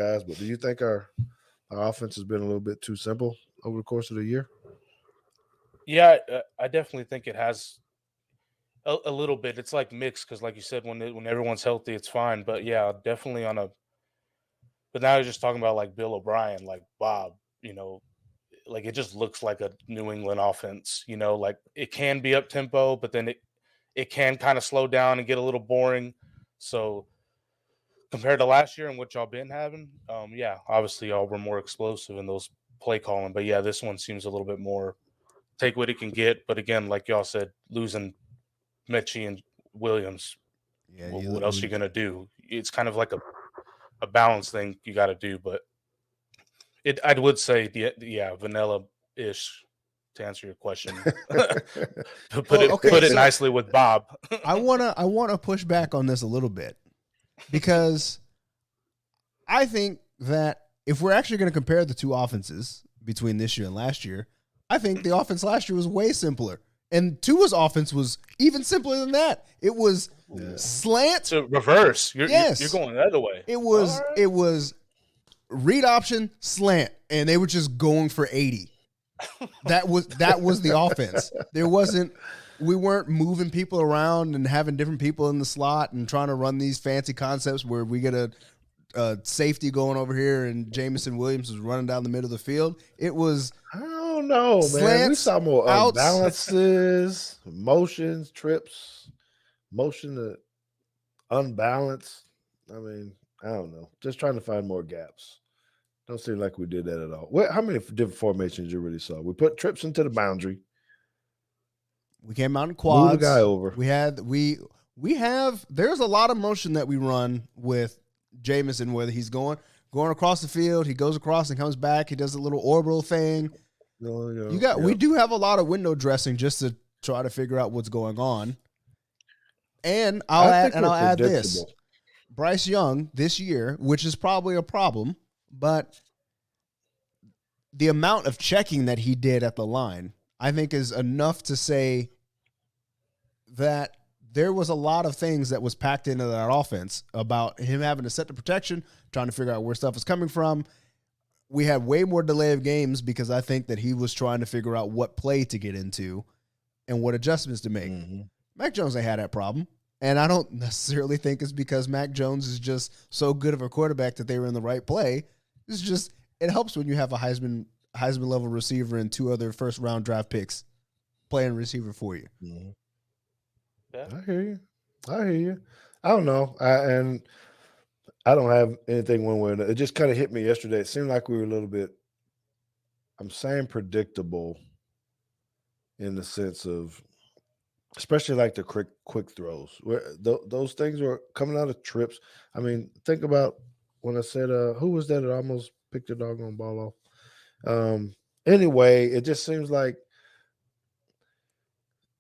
guys, but do you think our offense has been a little bit too simple over the course of the year? Yeah, I definitely think it has a little bit. It's like mixed because, like you said, when everyone's healthy, it's fine. But yeah, definitely on a. But now you're just talking about like Bill O'Brien, like Bob. You know, like it just looks like a New England offense. You know, like it can be up tempo, but then it can kind of slow down and get a little boring. So compared to last year and what y'all been having, yeah, obviously y'all were more explosive in those play calling. But yeah, this one seems a little bit more take what it can get. But again, like y'all said, losing Mechie and Williams, Yeah, what else are you gonna do? It's kind of like a balance thing you got to do. But I would say yeah, vanilla ish to answer your question. Well, okay, Put it so nicely with Bob. I wanna push back on this a little bit because I think that if we're actually going to compare the two offenses between this year and last year, I think the offense last year was way simpler. And Tua's offense was even simpler than that. It was slant. So reverse. You're Yes. going the other way. It All was right. it was read option slant and they were just going for 80. That was the offense. We weren't moving people around and having different people in the slot and trying to run these fancy concepts where we get a safety going over here and Jamison Williams was running down the middle of the field. It was I don't know, man. We slants, saw more outs. unbalances, motions, trips, motion to unbalanced. I mean, I don't know. Just trying to find more gaps. Don't seem like we did that at all. How many different formations you really saw? We put trips into the boundary, We came out in move the guy quads. over. There's a lot of motion that we run with Jamison, whether he's going across the field, he goes across and comes back, he does a little orbital thing. We do have a lot of window dressing just to try to figure out what's going on. And I'll add this. Bryce Young this year, which is probably a problem, but the amount of checking that he did at the line, I think is enough to say that there was a lot of things that was packed into that offense about him having to set the protection, trying to figure out where stuff is coming from. We had way more delay of games because I think that he was trying to figure out what play to get into and what adjustments to make. Mm-hmm. Mac Jones ain't had that problem. And I don't necessarily think it's because Mac Jones is just so good of a quarterback that they were in the right play. It's just, it helps when you have a Heisman level receiver and two other first round draft picks playing receiver for you. Mm-hmm. Yeah. I hear you. I don't know. I don't have anything one way or another. It just kind of hit me yesterday. It seemed like we were a little bit, I'm saying predictable in the sense of, especially like the quick throws, where those things were coming out of trips. I mean, think about when I said, who was that almost picked the doggone ball off? Anyway, it just seems like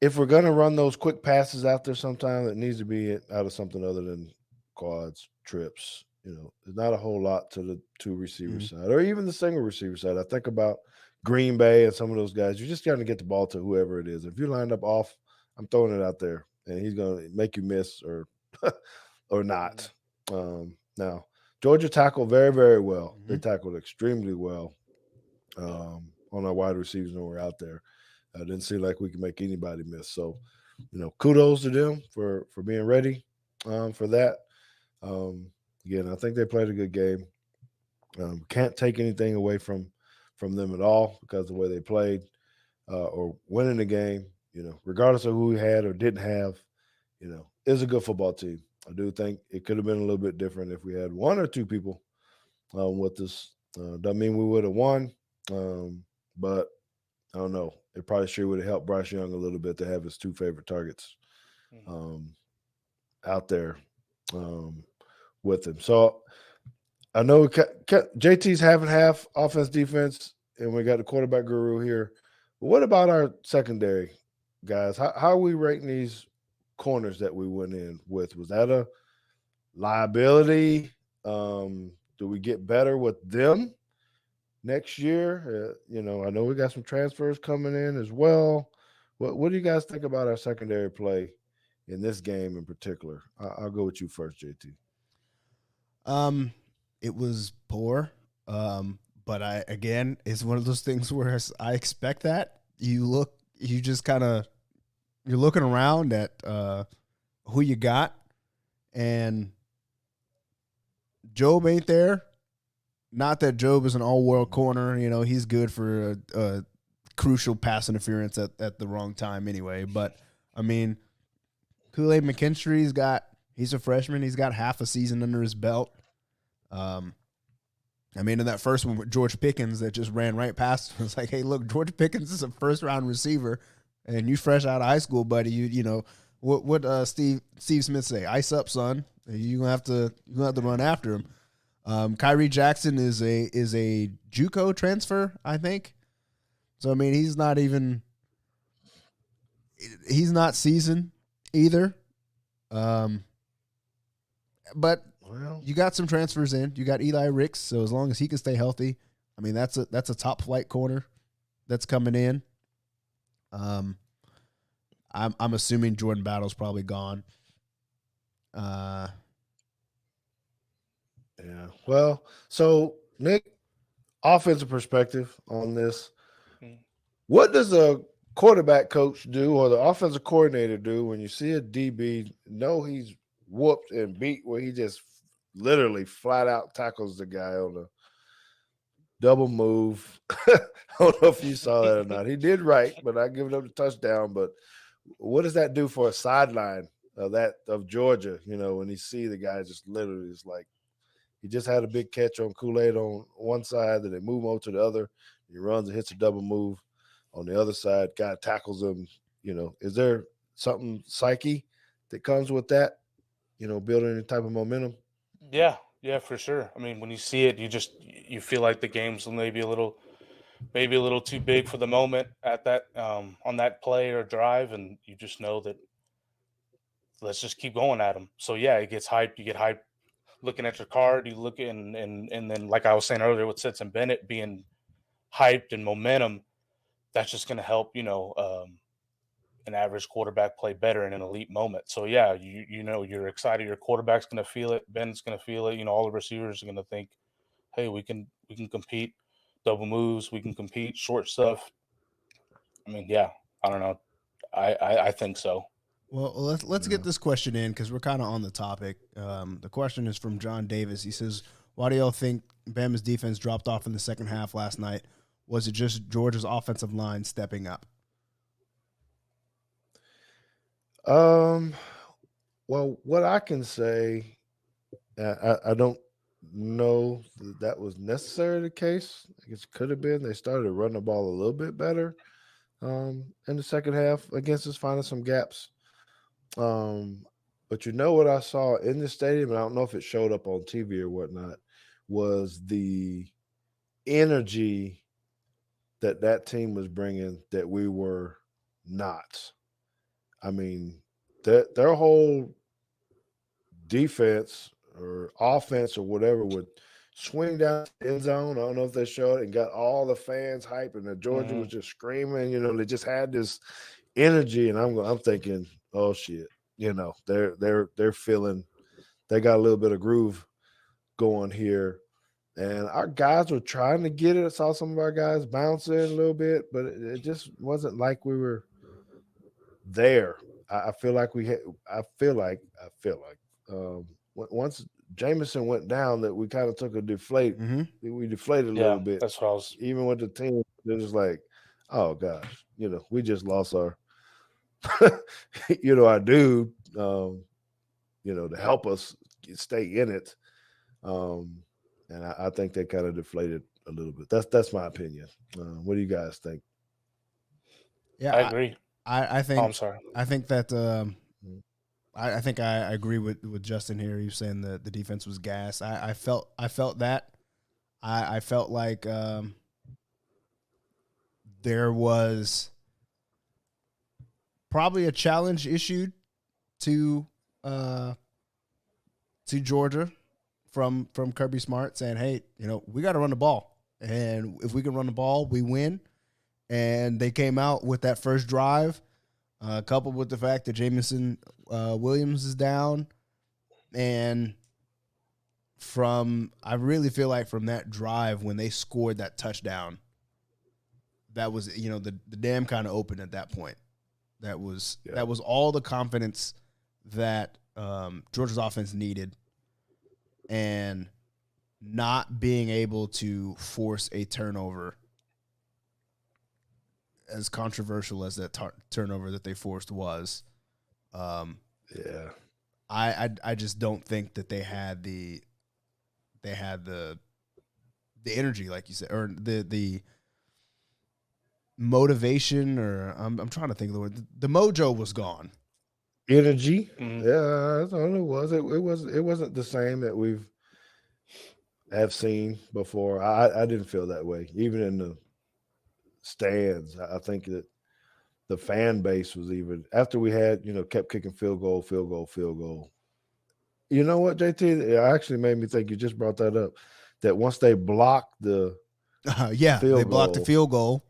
if we're going to run those quick passes out there sometime, it needs to be out of something other than quads, trips. There's not a whole lot to the two receiver side or even the single receiver side. I think about Green Bay and some of those guys. You're just going to get the ball to whoever it is. If you lined up off, I'm throwing it out there, and he's going to make you miss or or not. Now, Georgia tackled very, very well. They tackled extremely well on our wide receivers when we're out there. I didn't seem like we could make anybody miss. So, kudos to them for being ready for that. Again, I think they played a good game. Can't take anything away from them at all because of the way they played or winning the game. Regardless of who we had or didn't have, it was a good football team. I do think it could have been a little bit different if we had one or two people with us. Doesn't mean we would have won, but I don't know. It probably sure would have helped Bryce Young a little bit to have his two favorite targets out there with him. So I know JT's half offense, defense, and we got the quarterback guru here. But what about our secondary guys? How are we rating these corners that we went in with? Was that a liability? Do we get better with them next year? I know we got some transfers coming in as well. What do you guys think about our secondary play in this game in particular? I'll go with you first, JT. it was poor. But it's one of those things where I expect that. You're looking around at who you got, and Job ain't there. Not that Job is an all-world corner. He's good for a crucial pass interference at the wrong time anyway. But, I mean, Kool-Aid McKinstry's he's a freshman. He's got half a season under his belt. In that first one with George Pickens that just ran right past him, it's like, hey, look, George Pickens is a first-round receiver, and you fresh out of high school, buddy. What Steve Smith say? Ice up, son. You're gonna have to run after him. Kyrie Jackson is a JUCO transfer, I think. So he's not seasoned either. But you got some transfers in. You got Eli Ricks, so as long as he can stay healthy, that's a top flight corner that's coming in. I'm assuming Jordan Battle's probably gone. Yeah. Well, so Nick, offensive perspective on this. What does a quarterback coach do or the offensive coordinator do when you see a DB know he's whooped and beat where he just literally flat out tackles the guy on a double move? I don't know if you saw that or not. He did right, but I give it up the touchdown. But what does that do for a sideline of Georgia? When you see the guy just literally is like, he just had a big catch on Kool-Aid on one side, then they move him over to the other. He runs and hits a double move on the other side. Guy tackles him. Is there something psyche that comes with that? Building any type of momentum? Yeah, for sure. When you see it, you feel like the game's maybe a little too big for the moment at that on that play or drive, and you just know that let's just keep going at them. So yeah, it gets hyped. You get hyped looking at your card. You look and then, like I was saying earlier with Stetson Bennett being hyped and momentum, that's just going to help an average quarterback play better in an elite moment. So yeah, you're excited. Your quarterback's going to feel it. Ben's going to feel it. All the receivers are going to think, hey, we can compete. Double moves, we can compete. Short stuff. Yeah, I don't know. I think so. Well, let's get this question in because we're kind of on the topic. The question is from John Davis. He says, why do y'all think Bama's defense dropped off in the second half last night? Was it just Georgia's offensive line stepping up? Well, what I can say, I don't know that was necessarily the case. I guess it could have been. They started to run the ball a little bit better in the second half against us, finding some gaps. But what I saw in the stadium, and I don't know if it showed up on TV or whatnot, was the energy that team was bringing that we were not. Their whole defense or offense or whatever would swing down the end zone. I don't know if they showed it and got all the fans hyped, and the Georgia was just screaming. They just had this energy, and I'm thinking, oh shit, they're feeling they got a little bit of groove going here, and our guys were trying to get it. I saw some of our guys bouncing a little bit, but it just wasn't like we were there. I feel like once Jameson went down, that we kind of took a deflate. We deflated a little bit. That's what I was. Even with the team, it was like, oh gosh, we just lost our, our dude, to help us stay in it. And I think they kind of deflated a little bit. That's my opinion. What do you guys think? Yeah, I agree. I think. Oh, I'm sorry. I think that. I think I agree with Justin here. He was saying that the defense was gas. I felt that. I felt like there was probably a challenge issued to Georgia from Kirby Smart saying, hey, we got to run the ball. And if we can run the ball, we win. And they came out with that first drive, coupled with the fact that Jamison Williams is down. And I really feel like from that drive when they scored that touchdown, that was, the dam kind of opened at that point. That was all the confidence that Georgia's offense needed, and not being able to force a turnover, as controversial as that turnover that they forced was. I just don't think that they had the energy, like you said, or the motivation, or I'm trying to think of the word. The mojo was gone. Energy. Mm-hmm. Yeah, that's all it was. It wasn't the same that we've seen before. I didn't feel that way. Even in the stands, I think that the fan base was, even after we had, kept kicking field goal. You know what, JT? It actually made me think, you just brought that up, that once they blocked the blocked the field goal.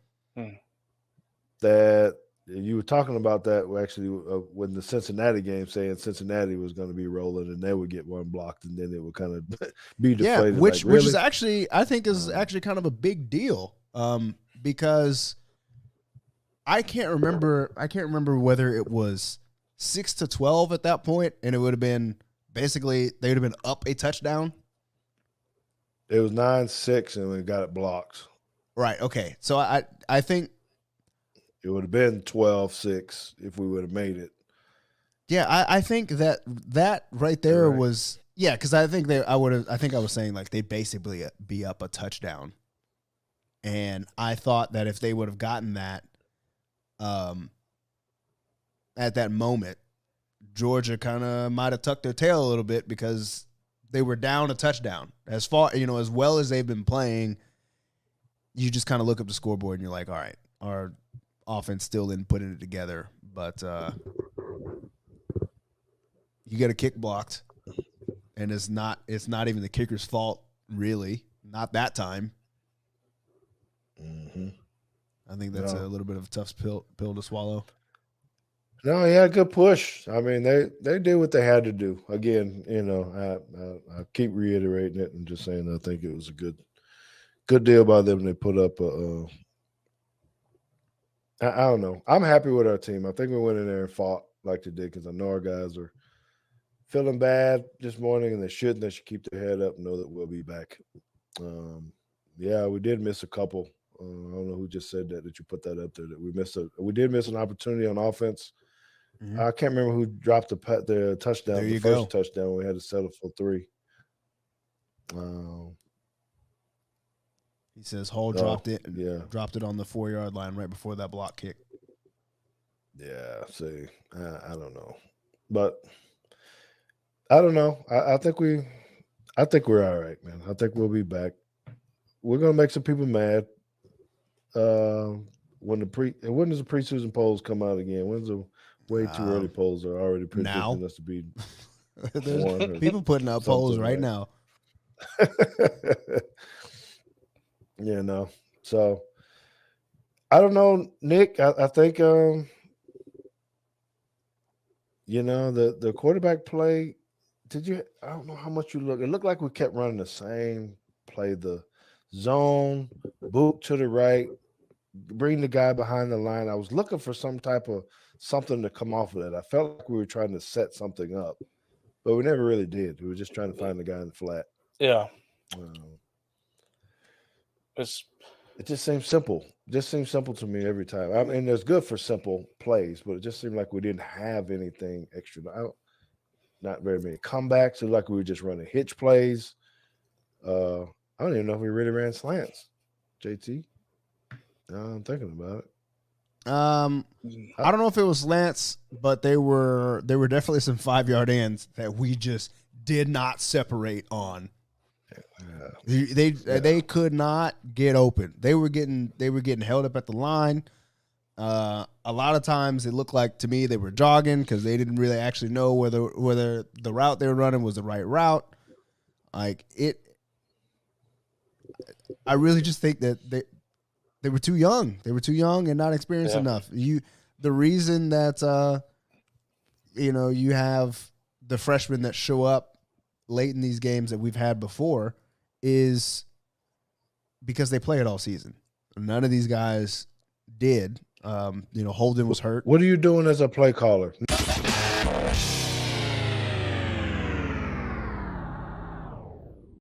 That you were talking about that actually when the Cincinnati game, saying Cincinnati was going to be rolling and they would get one blocked and then it would kind of be deflated. Yeah, which is actually, I think, is actually kind of a big deal, because I can't remember whether it was 6-12 at that point, and it would have been basically they would have been up a touchdown. It was 9-6 and we got it blocked. Right. Okay. So I think it would have been 12-6 if we would have made it. Yeah, I think that right there was, because I think I was saying like they'd basically be up a touchdown, and I thought that if they would have gotten that, at that moment, Georgia kind of might have tucked their tail a little bit, because they were down a touchdown. As far, as well as they've been playing, you just kind of look up the scoreboard and you're like, all right, our offense still didn't put it together, but you get a kick blocked, and it's not even the kicker's fault, really. Not that time. Mm-hmm. I think that's a little bit of a tough pill to swallow. No, he had a good push. I mean, they did what they had to do. Again, I keep reiterating it and just saying I think it was a good deal by them. They put up I don't know. I'm happy with our team. I think we went in there and fought like they did, because I know our guys are feeling bad this morning, and they shouldn't. They should keep their head up and know that we'll be back. We did miss a couple. I don't know who just said that you put that up there, that we did miss an opportunity on offense. Mm-hmm. I can't remember who dropped the touchdown. There you the first go. touchdown. We had to settle for 3. He says Hall dropped it on the 4-yard line right before that block kick. Yeah, see, I don't know, but I don't know. I think we're all right, man. I think we'll be back. We're gonna make some people mad. When does the preseason polls come out again? When's the way too early polls are already predicting us to be people putting out polls right now. So I don't know, Nick. I think the quarterback play. I don't know how much you look. It looked like we kept running the same play, the zone, boot to the right, bring the guy behind the line. I was looking for some type of something to come off of that. I felt like we were trying to set something up, but we never really did. We were just trying to find the guy in the flat. Yeah. It just seems simple. It just seems simple to me every time. I mean, it's good for simple plays, but it just seemed like we didn't have anything extra. Not very many comebacks. It looked like we were just running hitch plays. I don't even know if we really ran slants. JT, I'm thinking about it. I don't know if it was slants, but there were definitely some 5-yard ends that we just did not separate on. They could not get open. They were getting held up at the line. A lot of times it looked like to me they were jogging, because they didn't really actually know whether the route they were running was the right route. Like it, I really just think that they were too young. They were too young and not experienced enough. The reason that you have the freshmen that show up late in these games that we've had before is because they play it all season. None of these guys did. Holden was hurt. What are you doing as a play caller?